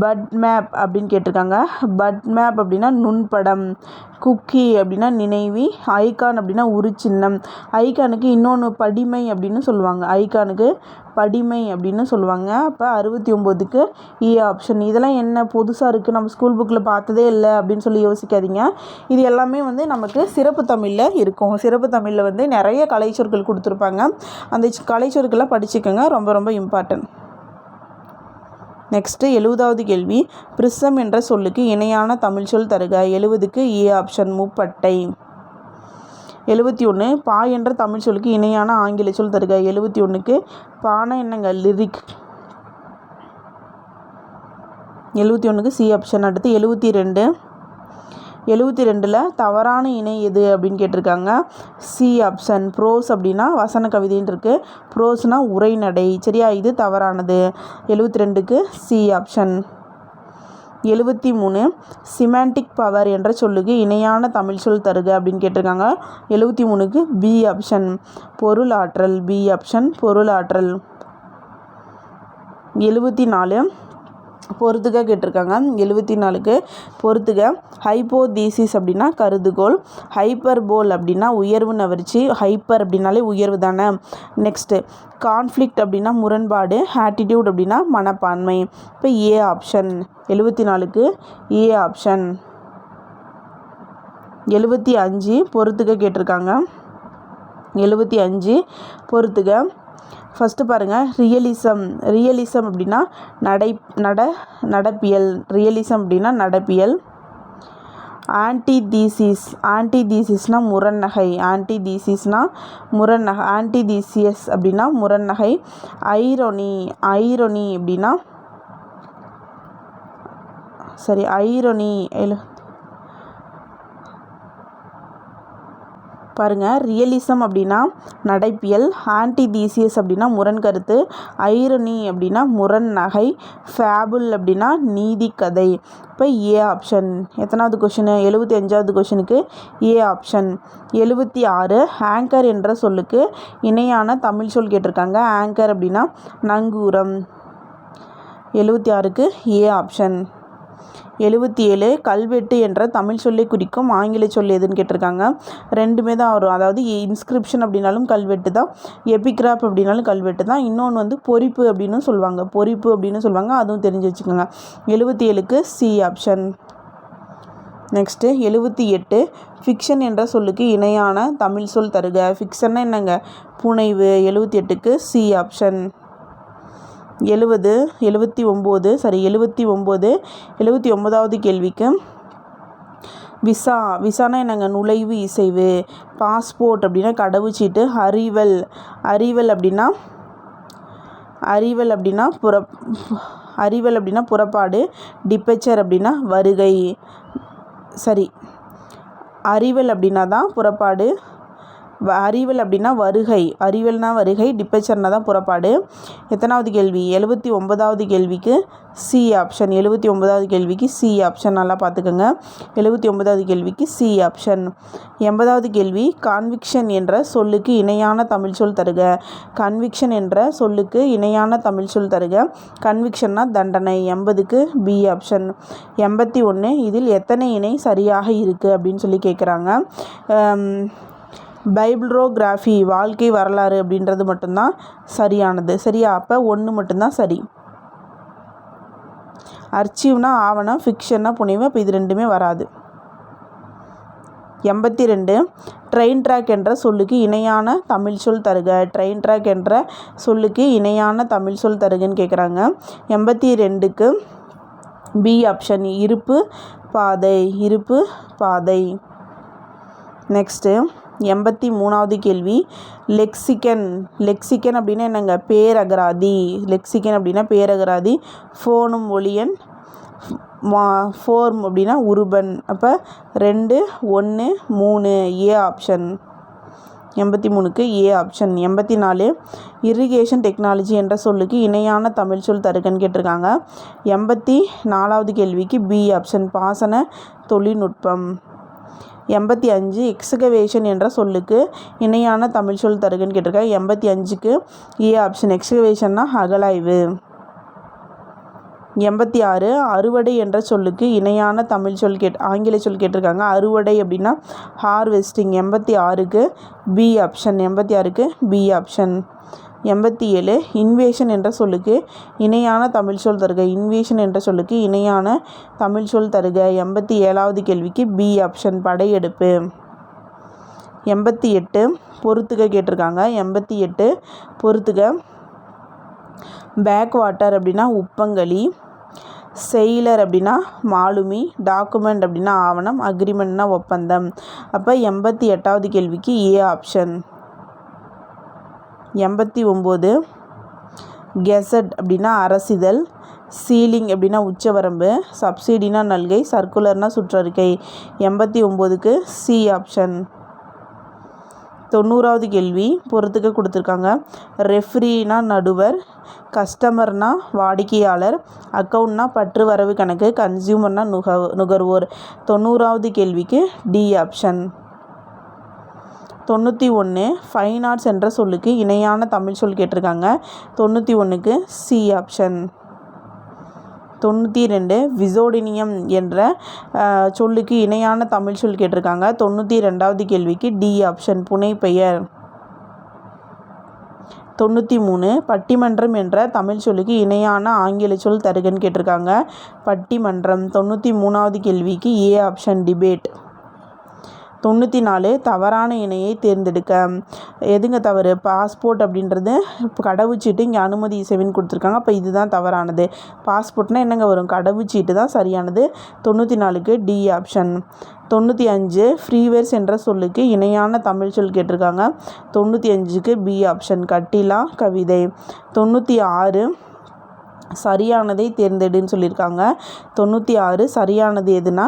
[SPEAKER 1] பட் மேப் அப்படின்னு கேட்டிருக்காங்க. பட் மேப் அப்படின்னா நுண்படம். குக்கி அப்படின்னா நினைவி. ஐகான் அப்படின்னா உருச்சின்னம். ஐகானுக்கு இன்னொன்று படிமை அப்படின்னு சொல்லுவாங்க. ஐகானுக்கு படிமை அப்படின்னு சொல்லுவாங்க. அப்போ 69க்கு ஏ ஆப்ஷன். இதெல்லாம் என்ன புதுசாக இருக்குது, நம்ம ஸ்கூல் புக்கில் பார்த்ததே இல்லை அப்படின்னு சொல்லி யோசிக்காதீங்க. இது எல்லாமே நமக்கு சிறப்பு தமிழில் இருக்கும். சிறப்பு தமிழில் நிறைய கலைச்சொற்கள் கொடுத்துருப்பாங்க. அந்த கலைச்சொற்கள்லாம் படிச்சுக்கோங்க, ரொம்ப ரொம்ப இம்பார்ட்டன்ட். நெக்ஸ்ட்டு 70வது கேள்வி. பிரிசம் என்ற சொல்லுக்கு இணையான தமிழ் சொல் தருக. 70க்கு ஏ ஆப்ஷன். முப்பட்டை. 71 பா என்ற தமிழ் சொல்லுக்கு இணையான ஆங்கில சொல் தருக. 71க்கு பானை என்னங்க? லிரிக். 71க்கு சி ஆப்ஷன். அடுத்து 72. 72ல் தவறான இணை எது அப்படின்னு கேட்டிருக்காங்க. C option. ப்ரோஸ் அப்படின்னா வசன கவிதைன்னு இருக்குது. ப்ரோஸ்னால் உரைநடை. சரியா? இது தவறானது. 72க்கு சி ஆப்ஷன். 73 சிமாண்டிக் பவர் என்ற சொல்லுக்கு இணையான தமிழ் சொல் தருக அப்படின்னு கேட்டிருக்காங்க. 73க்கு பி ஆப்ஷன். பொருளாற்றல். B option. பொருளாற்றல். 74 பொறுத்துக கேட்டிருக்காங்க. 74க்கு பொறுத்துக. ஹைப்போதீசிஸ் அப்படின்னா கருதுகோள். ஹைப்பர்போல் அப்படின்னா உயர்வு நவர்ச்சி. ஹைப்பர் அப்படின்னாலே உயர்வு தானே. நெக்ஸ்ட்டு கான்ஃப்ளிக்ட் அப்படின்னா முரண்பாடு. ஆட்டிடியூட் அப்படின்னா மனப்பான்மை. இப்போ ஏ ஆப்ஷன். 74க்கு A option. 75 பொறுத்துக கேட்டிருக்காங்க. 75 பொறுத்துக. ஃபஸ்ட்டு பாருங்கள், ரியலிசம். ரியலிசம் அப்படின்னா நடப்பியல். ரியலிசம் அப்படின்னா நடப்பியல். ஆன்டிதீசிஸ். ஆன்டிதீசிஸ்னால் முரண்நகை. ஆன்டிதீசிஸ்னால் முரண்நகை. ஆன்டிதீசியஸ் அப்படின்னா முரண்நகை. ஐரோனி. ஐரோனி அப்படின்னா சரி ஐரோனி பாருங்கள். ரியலிசம் அப்படின்னா நடைப்பியல். ஆன்டிதீசியஸ் அப்படின்னா முரண்கருத்து. ஐரணி அப்படின்னா முரண்நகை. ஃபேபுல் அப்படின்னா நீதி கதை. இப்போ ஏ ஆப்ஷன். எத்தனாவது கொஷினு? 75வது கொஷினுக்கு ஏ ஆப்ஷன். 76 ஆங்கர் என்ற சொல்லுக்கு இணையான தமிழ் சொல் கேட்டிருக்காங்க. ஆங்கர் அப்படின்னா நங்கூரம். 76க்கு ஏ ஆப்ஷன். 77 கல்வெட்டு என்ற தமிழ் சொல்லை குறிக்கும் ஆங்கில சொல் எதுன்னு கேட்டிருக்காங்க. ரெண்டுமே தான் வரும். அதாவது இன்ஸ்கிரிப்ஷன் அப்படின்னாலும் கல்வெட்டு தான், எபிகிராப் அப்படின்னாலும் கல்வெட்டு தான். இன்னொன்று பொறிப்பு அப்படின்னு சொல்லுவாங்க. பொறிப்பு அப்படின்னு சொல்லுவாங்க. அதுவும் தெரிஞ்சு வச்சுக்கோங்க. 77க்கு சி ஆப்ஷன். நெக்ஸ்ட்டு 78 ஃபிக்ஷன் என்ற சொல்லுக்கு இணையான தமிழ் சொல் தருக. ஃபிக்ஷன்னா என்னங்க? புனைவு. 78க்கு சி ஆப்ஷன். 79 79வது கேள்விக்கு விசா. விசானா என்னங்க? நுழைவு இசைவு. பாஸ்போர்ட் அப்படின்னா கடவுச்சீட்டு. அறிவல். அறிவல் அப்படின்னா அறிவல் அப்படின்னா புறப்பாடு. டிபெச்சர் அப்படின்னா வருகை. சரி, அறிவல் அப்படின்னா தான் புறப்பாடு. அறிவல் அப்படின்னா வருகை. அறிவல்னா வருகை. டிபெச்சர்னா தான் புறப்பாடு. எத்தனாவது கேள்வி? 79வது கேள்விக்கு சி ஆப்ஷன். 79வது கேள்விக்கு சி ஆப்ஷன். நல்லா பார்த்துக்கோங்க. 79வது கேள்விக்கு சி ஆப்ஷன். 80வது கேள்வி. கான்விக்ஷன் என்ற சொல்லுக்கு இணையான தமிழ் சொல் தருக. கன்விக்ஷன் என்ற சொல்லுக்கு இணையான தமிழ் சொல் தருக. கன்விக்ஷன்னா தண்டனை. 80க்கு பி ஆப்ஷன். 81 இதில் எத்தனை இணை சரியாக இருக்குது அப்படின்னு சொல்லி கேட்குறாங்க. பைபிள்ரோகிராஃபி வாழ்க்கை வரலாறு அப்படின்றது மட்டும்தான் சரியானது. சரியா? அப்போ 1 மட்டும்தான் சரி. அர்ச்சீவ்னா ஆவணம். ஃபிக்ஷன்னா புனைவு. அப்போ இது ரெண்டுமே வராது. 82 ட்ரெயின் ட்ராக் என்ற சொல்லுக்கு இணையான தமிழ் சொல் தருக. ட்ரெயின் ட்ராக் என்ற சொல்லுக்கு இணையான தமிழ் சொல் தருகன்னு கேட்குறாங்க. 82க்கு பி ஆப்ஷன். இருப்பு பாதை. இருப்பு பாதை. நெக்ஸ்ட்டு 83வது கேள்வி. லெக்சிகன். லெக்சிகன் அப்படின்னா என்னங்க? பேரகராதி. லெக்சிகன் அப்படின்னா பேரகராதி. ஃபோனும் ஒளியன். ஃபோர்ம் அப்படின்னா உருபன். அப்போ 2 1 3 ஏ ஆப்ஷன். 83க்கு ஏ ஆப்ஷன். 84 இரிகேஷன் டெக்னாலஜி என்ற சொல்லுக்கு இணையான தமிழ் சொல் தருகன்னு கேட்டிருக்காங்க. 84வது கேள்விக்கு பி ஆப்ஷன் பாசன தொழில்நுட்பம். 85 எக்ஸ்கவேஷன் என்ற சொல்லுக்கு இணையான தமிழ் சொல் தருகன்னு கேட்டிருக்காங்க. 85க்கு ஏ ஆப்ஷன். எக்ஸ்கவேஷன்னா அகழாய்வு. 86 அறுவடை என்ற சொல்லுக்கு இணையான தமிழ் சொல் ஆங்கில சொல் கேட்டிருக்காங்க. அறுவடை அப்படின்னா ஹார்வெஸ்டிங். 86க்கு பி ஆப்ஷன். 86க்கு பி ஆப்ஷன். 87 இன்வேஷன் என்ற சொல்லுக்கு இணையான தமிழ் சொல் தருக. இன்வேஷன் என்ற சொல்லுக்கு இணையான தமிழ் சொல் தருக. 87வது கேள்விக்கு பி ஆப்ஷன் படையெடுப்பு. 88 பொறுத்துக கேட்டிருக்காங்க. 88 பொறுத்துக. பேக் வாட்டர் அப்படின்னா உப்பங்கழி. செயிலர் அப்படின்னா மாலுமி. டாக்குமெண்ட் அப்படின்னா ஆவணம். அக்ரிமெண்ட்னா ஒப்பந்தம். அப்போ 88வது கேள்விக்கு ஏ ஆப்ஷன். 89 கெசட் அப்படின்னா அரசிதழ். சீலிங் அப்படின்னா உச்சவரம்பு. சப்சிடினா நல்கை. சர்க்குலர்னா சுற்றறிக்கை. 89க்கு சி ஆப்ஷன். 90வது கேள்வி பொறுத்துக்க கொடுத்துருக்காங்க. ரெஃப்ரினா நடுவர். கஸ்டமர்னா வாடிக்கையாளர். அக்கௌண்ட்னா பற்று வரவு கணக்கு. கன்சியூமர்னா நுகர்வோர். 90வது கேள்விக்கு டி ஆப்ஷன். 91 ஃபைன் ஆர்ட்ஸ் என்ற சொல்லுக்கு இணையான தமிழ் சொல் கேட்டிருக்காங்க. 91க்கு சி ஆப்ஷன். 92 விசோடினியம் என்ற சொல்லுக்கு இணையான தமிழ் சொல் கேட்டிருக்காங்க. 92வது கேள்விக்கு டி ஆப்ஷன் புனைப்பெயர். 93 பட்டிமன்றம் என்ற தமிழ் சொல்லுக்கு இணையான ஆங்கில சொல் தருகன்னு கேட்டிருக்காங்க. பட்டிமன்றம். 93வது கேள்விக்கு ஏ ஆப்ஷன் டிபேட். 94 தவறான இணையை தேர்ந்தெடுக்க. எதுங்க தவறு? பாஸ்போர்ட் அப்படின்றது கடவுச்சீட்டு. இங்கே அனுமதி இசைவின்னு கொடுத்துருக்காங்க. அப்போ இதுதான் தவறானது. பாஸ்போர்ட்னால் என்னங்க வரும்? கடவுச்சீட்டு தான் சரியானது. 94க்கு டி ஆப்ஷன். 95 ஃப்ரீவேர்ஸ் என்ற சொல்லுக்கு இணையான தமிழ் சொல் கேட்டிருக்காங்க. 95க்கு பி ஆப்ஷன் கட்டிலா கவிதை. 96 சரியானதை தேர்ந்தெடுன்னு சொல்லியிருக்காங்க. 96 சரியானது எதுனா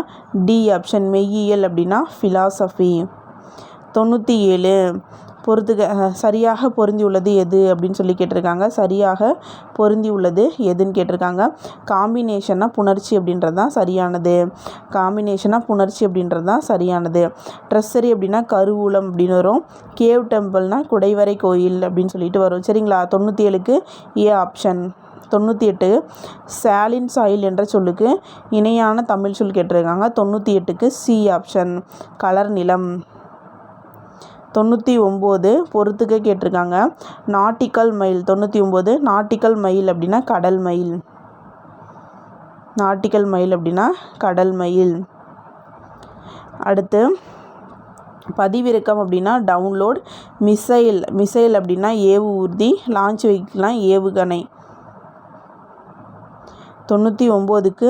[SPEAKER 1] டி ஆப்ஷன் மெய்யியல் அப்படின்னா ஃபிலாசபி. 97 சரியாக பொருந்தியுள்ளது எது அப்படின்னு சொல்லி கேட்டிருக்காங்க. சரியாக பொருந்தியுள்ளது எதுன்னு கேட்டிருக்காங்க. காம்பினேஷனாக புணர்ச்சி அப்படின்றது தான் சரியானது. காம்பினேஷனாக புணர்ச்சி அப்படின்றது தான் சரியானது. ட்ரெஸ்ஸரி அப்படின்னா கருவூலம் அப்படின்னு வரும். கேவ் டெம்பிள்னால் குடைவரை கோயில் அப்படின்னு சொல்லிட்டு வரும். சரிங்களா? 97க்கு ஏ ஆப்ஷன். 98 சாலின் சாயில் என்ற சொல்லுக்கு இணையான தமிழ் சொல் கேட்டிருக்காங்க. 98க்கு சி ஆப்ஷன் கலர் நிலம். 99 பொறுத்துக்க கேட்டிருக்காங்க. Nautical mile. 99 நாட்டிக்கல் மைல் அப்படின்னா கடல் மைல். நாட்டிக்கல் மைல் அப்படின்னா கடல் மைல். அடுத்து பதிவிறக்கம் அப்படின்னா டவுன்லோட். மிசைல் அப்படின்னா ஏவு ஊர்தி. லான்ச் வெஹிக்கிள்னா ஏவுகணை. 99க்கு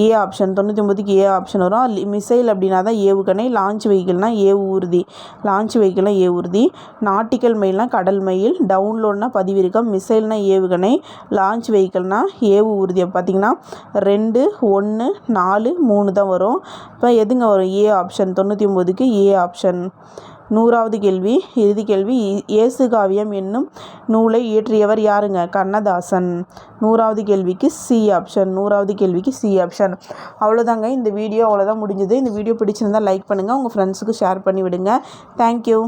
[SPEAKER 1] ஏ ஆப்ஷன். 99க்கு ஏ ஆப்ஷன் வரும். மிசைல் அப்படின்னா தான் ஏவுகணை. லான்ச் வெஹிக்கிள்னால் ஏவு ஊர்தி. லான்ச் வெஹிக்கிள்னால் ஏவு ஊர்தி. நாட்டிக்கல் மைல்னால் கடல் மைல். டவுன்லோட்னால் பதிவிறக்கம். மிசைல்னால் ஏவுகணை. லான்ச் வெஹிக்கிள்னால் ஏவு ஊர்தி. பார்த்திங்கன்னா 2 1 4 3 தான் வரும். இப்போ எதுங்க வரும்? A option. 99க்கு A option. 100வது கேள்வி இறுதி கேள்வி. இயேசு காவியம் என்னும் நூலை இயற்றியவர் யாருங்க? கண்ணதாசன். 100வது கேள்விக்கு சி ஆப்ஷன். 100வது கேள்விக்கு சி ஆப்ஷன். அவ்வளோதாங்க இந்த வீடியோ. அவ்வளோதான் முடிஞ்சது. இந்த வீடியோ பிடிச்சிருந்தால் லைக் பண்ணுங்கள். உங்கள் ஃப்ரெண்ட்ஸுக்கு ஷேர் பண்ணி விடுங்க. தேங்க்யூ.